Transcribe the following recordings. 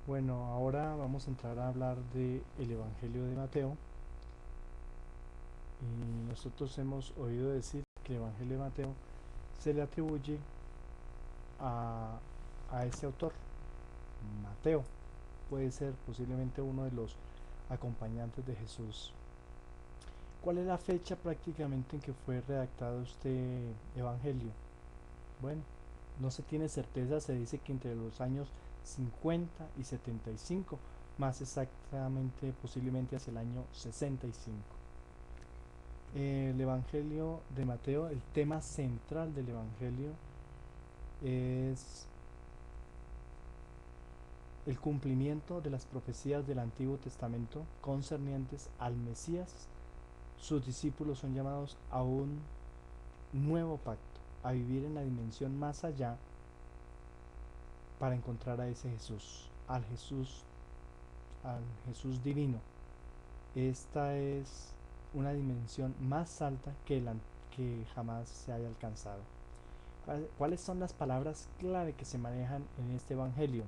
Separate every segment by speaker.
Speaker 1: Bueno, ahora vamos a entrar a hablar de el Evangelio de Mateo y nosotros hemos oído decir que el Evangelio de Mateo se le atribuye a, a ese autor, Mateo. Puede ser posiblemente uno de los acompañantes de Jesús. ¿Cuál es la fecha prácticamente en que fue redactado este Evangelio? Bueno, no se tiene certeza, se dice que entre los años 50 y 75, más exactamente posiblemente hacia el año 65. El Evangelio de Mateo, el tema central del Evangelio es el cumplimiento de las profecías del Antiguo Testamento concernientes al Mesías. Sus discípulos son llamados a un nuevo pacto, a vivir en la dimensión más allá para encontrar a ese Jesús, al Jesús divino. Esta es una dimensión más alta que jamás se haya alcanzado. ¿Cuáles son las palabras clave que se manejan en este Evangelio?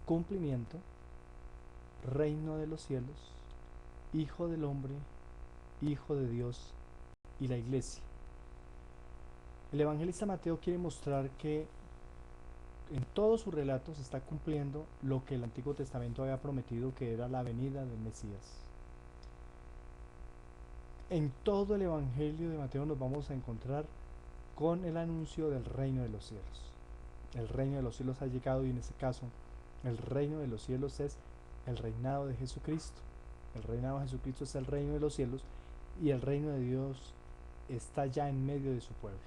Speaker 1: Cumplimiento, reino de los cielos, hijo del hombre, hijo de Dios y la iglesia. El evangelista Mateo quiere mostrar que en todos sus relatos está cumpliendo lo que el Antiguo Testamento había prometido, que era la venida del Mesías. En todo el Evangelio de Mateo nos vamos a encontrar con el anuncio del reino de los cielos. El reino de los cielos ha llegado y en este caso el reino de los cielos es el reinado de Jesucristo. El reinado de Jesucristo es el reino de los cielos y el reino de Dios está ya en medio de su pueblo.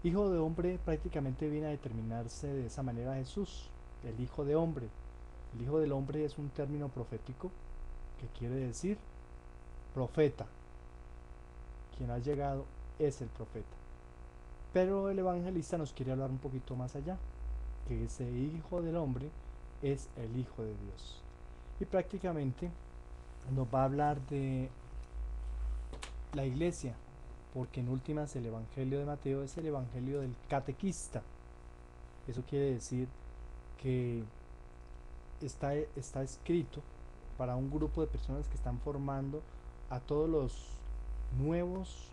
Speaker 1: Hijo de hombre prácticamente viene a determinarse de esa manera Jesús, el hijo de hombre. El hijo del hombre es un término profético que quiere decir profeta. Quien ha llegado es el profeta. Pero el evangelista nos quiere hablar un poquito más allá, que ese hijo del hombre es el hijo de Dios. Y prácticamente nos va a hablar de la iglesia, porque en últimas el evangelio de Mateo es el evangelio del catequista. Eso quiere decir que está escrito para un grupo de personas que están formando a todos los nuevos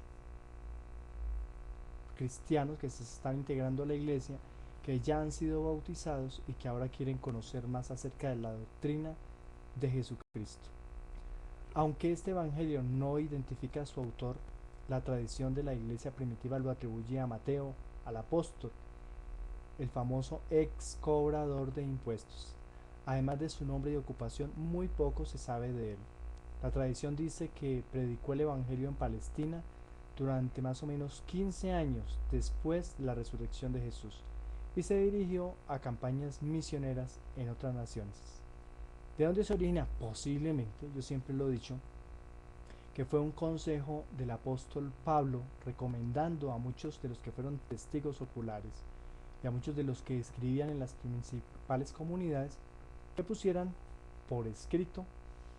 Speaker 1: cristianos que se están integrando a la iglesia, que ya han sido bautizados y que ahora quieren conocer más acerca de la doctrina de Jesucristo. Aunque este evangelio no identifica a su autor, la tradición de la iglesia primitiva lo atribuye a Mateo, al apóstol, el famoso ex cobrador de impuestos. Además de su nombre y ocupación, muy poco se sabe de él. La tradición dice que predicó el evangelio en Palestina durante más o menos 15 años después de la resurrección de Jesús y se dirigió a campañas misioneras en otras naciones. ¿De dónde se origina? Posiblemente, yo siempre lo he dicho, que fue un consejo del apóstol Pablo recomendando a muchos de los que fueron testigos oculares y a muchos de los que escribían en las principales comunidades que pusieran por escrito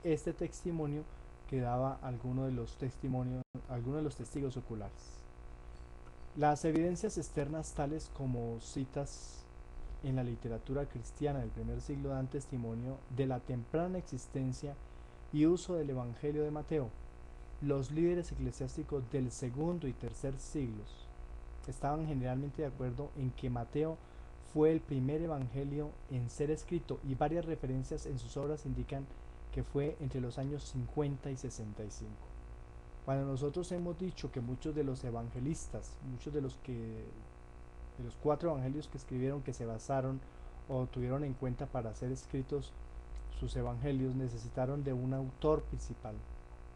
Speaker 1: este testimonio que daba algunos de los testigos oculares. Las evidencias externas tales como citas en la literatura cristiana del primer siglo dan testimonio de la temprana existencia y uso del Evangelio de Mateo. Los líderes eclesiásticos del segundo y tercer siglos estaban generalmente de acuerdo en que Mateo fue el primer evangelio en ser escrito y varias referencias en sus obras indican que fue entre los años 50 y 65. Cuando nosotros hemos dicho que muchos de los evangelistas, muchos de los cuatro evangelios que escribieron, que se basaron o tuvieron en cuenta para ser escritos sus evangelios, necesitaron de un autor principal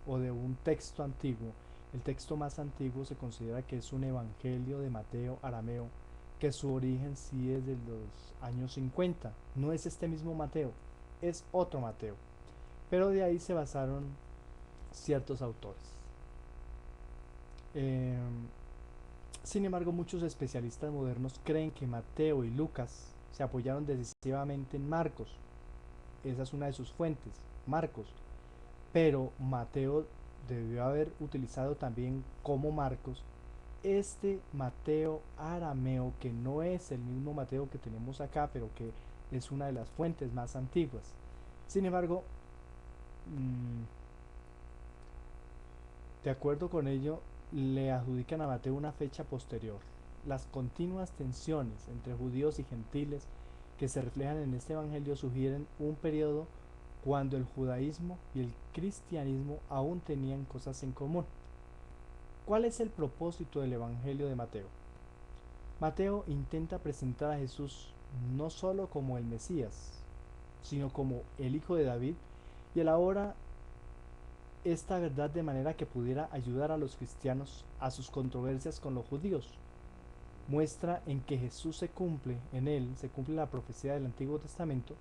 Speaker 1: o de un texto antiguo. El texto más antiguo se considera que es un evangelio de Mateo arameo, que su origen sí es de los años 50. No es este mismo Mateo, es otro Mateo. Pero de ahí se basaron ciertos autores. Eh, Sin embargo, muchos especialistas modernos creen que Mateo y Lucas se apoyaron decisivamente en Marcos. Esa es una de sus fuentes, Marcos. Pero Mateo debió haber utilizado también como Marcos este Mateo arameo, que no es el mismo Mateo que tenemos acá, pero que es una de las fuentes más antiguas. Sin embargo, de acuerdo con ello, le adjudican a Mateo una fecha posterior. Las continuas tensiones entre judíos y gentiles que se reflejan en este evangelio sugieren un periodo cuando el judaísmo y el cristianismo aún tenían cosas en común. ¿Cuál es el propósito del evangelio de Mateo? Mateo intenta presentar a Jesús no solo como el Mesías, sino como el Hijo de David, y elabora esta verdad de manera que pudiera ayudar a los cristianos a sus controversias con los judíos. Muestra en que Jesús en él se cumple la profecía del Antiguo Testamento,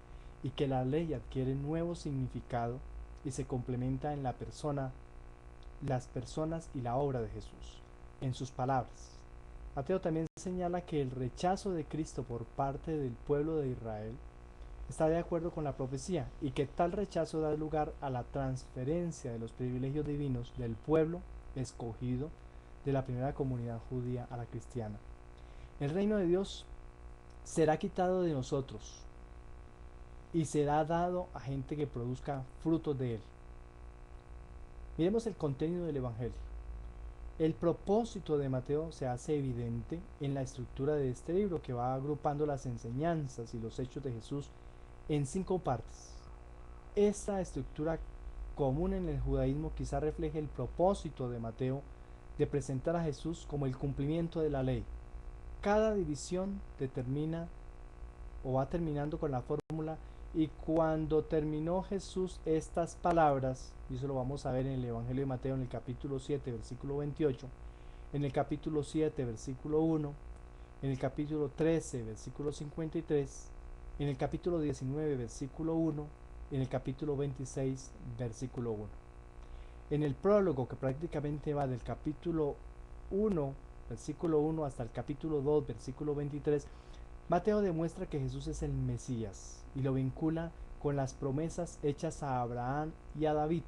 Speaker 1: y que la ley adquiere nuevo significado y se complementa en la persona, las personas y la obra de Jesús. En sus palabras, Mateo también señala que el rechazo de Cristo por parte del pueblo de Israel está de acuerdo con la profecía, y que tal rechazo da lugar a la transferencia de los privilegios divinos del pueblo escogido de la primera comunidad judía a la cristiana. El reino de Dios será quitado de nosotros y será dado a gente que produzca frutos de él. Miremos el contenido del Evangelio. El propósito de Mateo se hace evidente en la estructura de este libro, que va agrupando las enseñanzas y los hechos de Jesús en 5 partes. Esta estructura común en el judaísmo quizá refleje el propósito de Mateo de presentar a Jesús como el cumplimiento de la ley. Cada división determina o va terminando con la fórmula: y cuando terminó Jesús estas palabras, y eso lo vamos a ver en el Evangelio de Mateo en el capítulo 7, versículo 28, en el capítulo 7, versículo 1, en el capítulo 13, versículo 53, en el capítulo 19, versículo 1, en el capítulo 26, versículo 1. En el prólogo, que prácticamente va del capítulo 1, versículo 1 hasta el capítulo 2, versículo 23, Mateo demuestra que Jesús es el Mesías y lo vincula con las promesas hechas a Abraham y a David.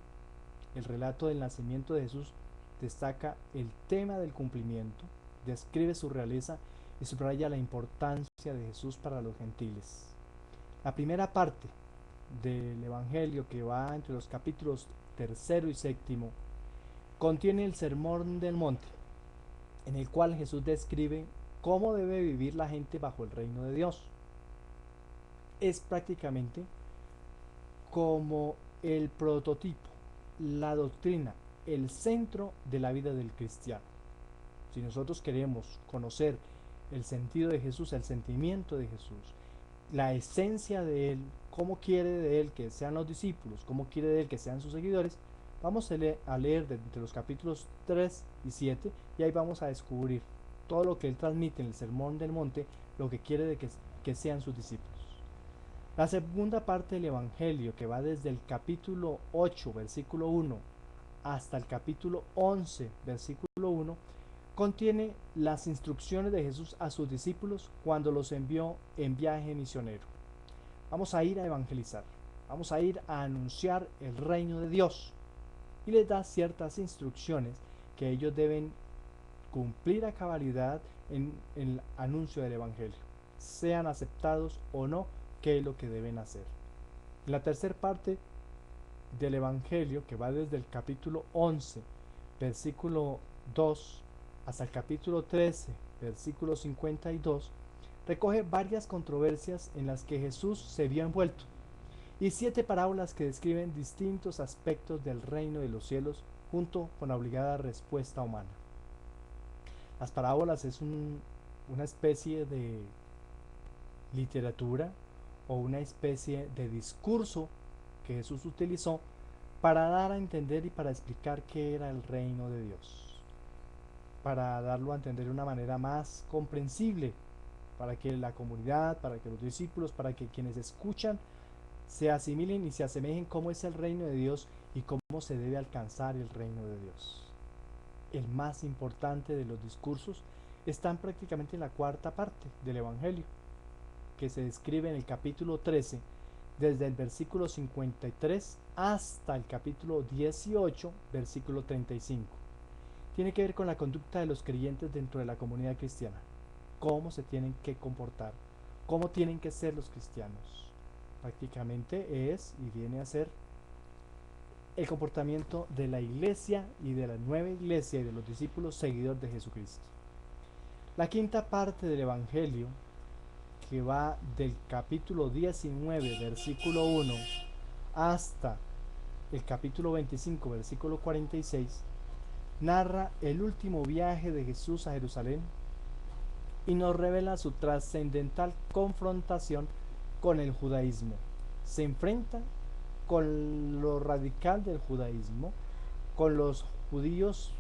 Speaker 1: El relato del nacimiento de Jesús destaca el tema del cumplimiento, describe su realeza y subraya la importancia de Jesús para los gentiles. La primera parte del Evangelio, que va entre los capítulos 3 y 7, contiene el Sermón del Monte, en el cual Jesús describe cómo debe vivir la gente bajo el reino de Dios. Es prácticamente como el prototipo, la doctrina, el centro de la vida del cristiano. Si nosotros queremos conocer el sentido de Jesús, el sentimiento de Jesús, la esencia de Él, cómo quiere de Él que sean los discípulos, cómo quiere de Él que sean sus seguidores, vamos a leer entre los capítulos 3 y 7, y ahí vamos a descubrir todo lo que Él transmite en el Sermón del Monte, lo que quiere de que sean sus discípulos. La segunda parte del Evangelio, que va desde el capítulo 8, versículo 1, hasta el capítulo 11, versículo 1, contiene las instrucciones de Jesús a sus discípulos cuando los envió en viaje misionero. Vamos a ir a evangelizar, vamos a ir a anunciar el reino de Dios, y les da ciertas instrucciones que ellos deben cumplir a cabalidad en el anuncio del Evangelio, sean aceptados o no, qué es lo que deben hacer. En la tercera parte del Evangelio, que va desde el capítulo 11, versículo 2, hasta el capítulo 13, versículo 52, recoge varias controversias en las que Jesús se vio envuelto, y 7 parábolas que describen distintos aspectos del reino de los cielos, junto con la obligada respuesta humana. Las parábolas es una especie de literatura o una especie de discurso que Jesús utilizó para dar a entender y para explicar qué era el reino de Dios, para darlo a entender de una manera más comprensible, para que la comunidad, para que los discípulos, para que quienes escuchan se asimilen y se asemejen cómo es el reino de Dios y cómo se debe alcanzar el reino de Dios. El más importante de los discursos están prácticamente en la cuarta parte del Evangelio, que se describe en el capítulo 13, desde el versículo 53 hasta el capítulo 18, versículo 35. tiene que ver con la conducta de los creyentes dentro de la comunidad cristiana. Cómo se tienen que comportar, cómo tienen que ser los cristianos. Prácticamente es y viene a ser el comportamiento de la iglesia y de la nueva iglesia y de los discípulos seguidores de Jesucristo. La quinta parte del Evangelio, que va del capítulo 19, versículo 1, hasta el capítulo 25, versículo 46, narra el último viaje de Jesús a Jerusalén y nos revela su trascendental confrontación con el judaísmo. Se enfrenta con lo radical del judaísmo, con los judíos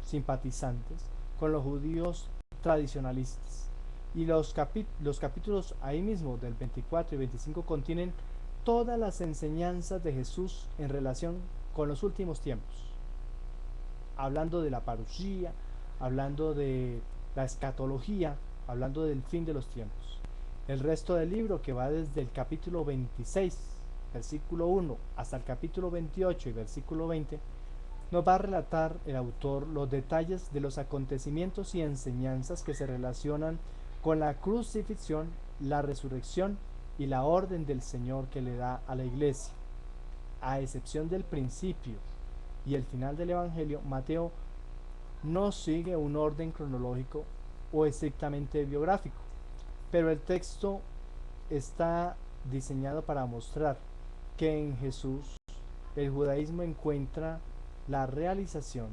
Speaker 1: simpatizantes, con los judíos tradicionalistas. Y los capítulos ahí mismo del 24 y 25 contienen todas las enseñanzas de Jesús en relación con los últimos tiempos, hablando de la parusía, hablando de la escatología, hablando del fin de los tiempos. El resto del libro, que va desde el capítulo 26, versículo 1, hasta el capítulo 28 y versículo 20, nos va a relatar el autor los detalles de los acontecimientos y enseñanzas que se relacionan con la crucifixión, la resurrección y la orden del Señor que le da a la iglesia. A excepción del principio y el final del Evangelio, Mateo no sigue un orden cronológico o estrictamente biográfico, pero el texto está diseñado para mostrar que en Jesús el judaísmo encuentra la realización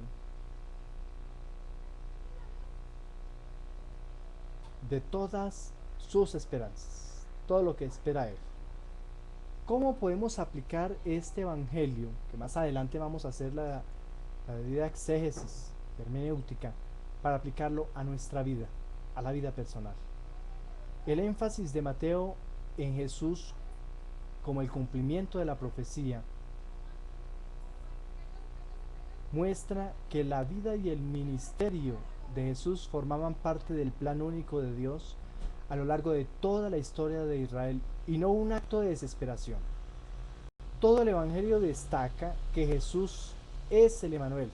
Speaker 1: de todas sus esperanzas, todo lo que espera él. ¿Cómo podemos aplicar este evangelio? Que más adelante vamos a hacer la debida exégesis hermenéutica para aplicarlo a nuestra vida, a la vida personal. El énfasis de Mateo en Jesús como el cumplimiento de la profecía muestra que la vida y el ministerio de Jesús formaban parte del plan único de Dios a lo largo de toda la historia de Israel y no un acto de desesperación. Todo el Evangelio destaca que Jesús es el Emanuel,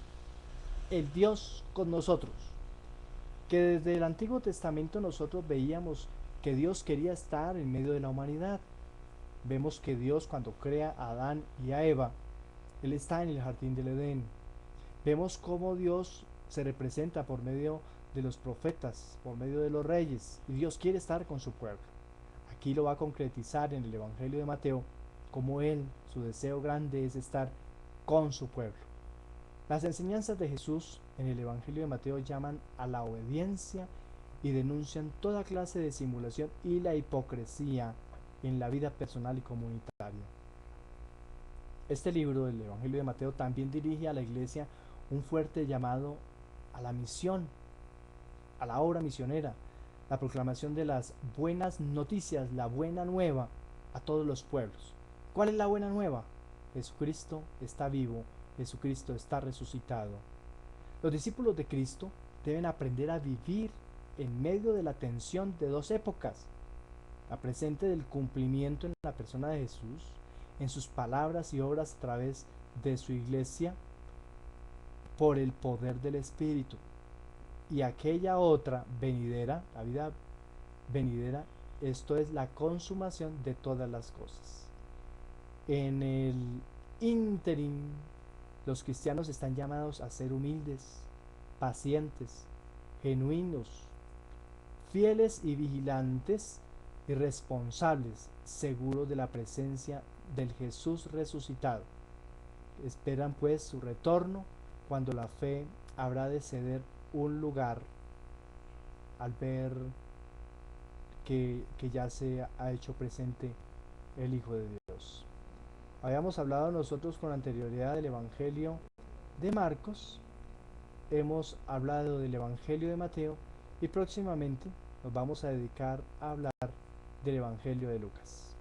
Speaker 1: el Dios con nosotros, que desde el Antiguo Testamento nosotros veíamos que Dios quería estar en medio de la humanidad. Vemos que Dios, cuando crea a Adán y a Eva, Él está en el jardín del Edén. Vemos cómo Dios se representa por medio de los profetas, por medio de los reyes, y Dios quiere estar con su pueblo. Aquí lo va a concretizar en el Evangelio de Mateo, como Él, su deseo grande es estar con su pueblo. Las enseñanzas de Jesús en el Evangelio de Mateo llaman a la obediencia y denuncian toda clase de simulación y la hipocresía en la vida personal y comunitaria. Este libro, el Evangelio de Mateo, también dirige a la iglesia un fuerte llamado a la misión, a la obra misionera, la proclamación de las buenas noticias, la buena nueva a todos los pueblos. ¿Cuál es la buena nueva? Jesucristo está vivo, Jesucristo está resucitado. Los discípulos de Cristo deben aprender a vivir en medio de la tensión de dos épocas, la presente del cumplimiento en la persona de Jesús, en sus palabras y obras a través de su iglesia, por el poder del Espíritu, y aquella otra venidera, la vida venidera, esto es la consumación de todas las cosas. En el ínterin, los cristianos están llamados a ser humildes, pacientes, genuinos, fieles y vigilantes y responsables, seguros de la presencia del Jesús resucitado. Esperan pues su retorno, cuando la fe habrá de ceder un lugar al ver que ya se ha hecho presente el Hijo de Dios. Habíamos hablado nosotros con anterioridad del Evangelio de Marcos, hemos hablado del Evangelio de Mateo y próximamente nos vamos a dedicar a hablar del Evangelio de Lucas.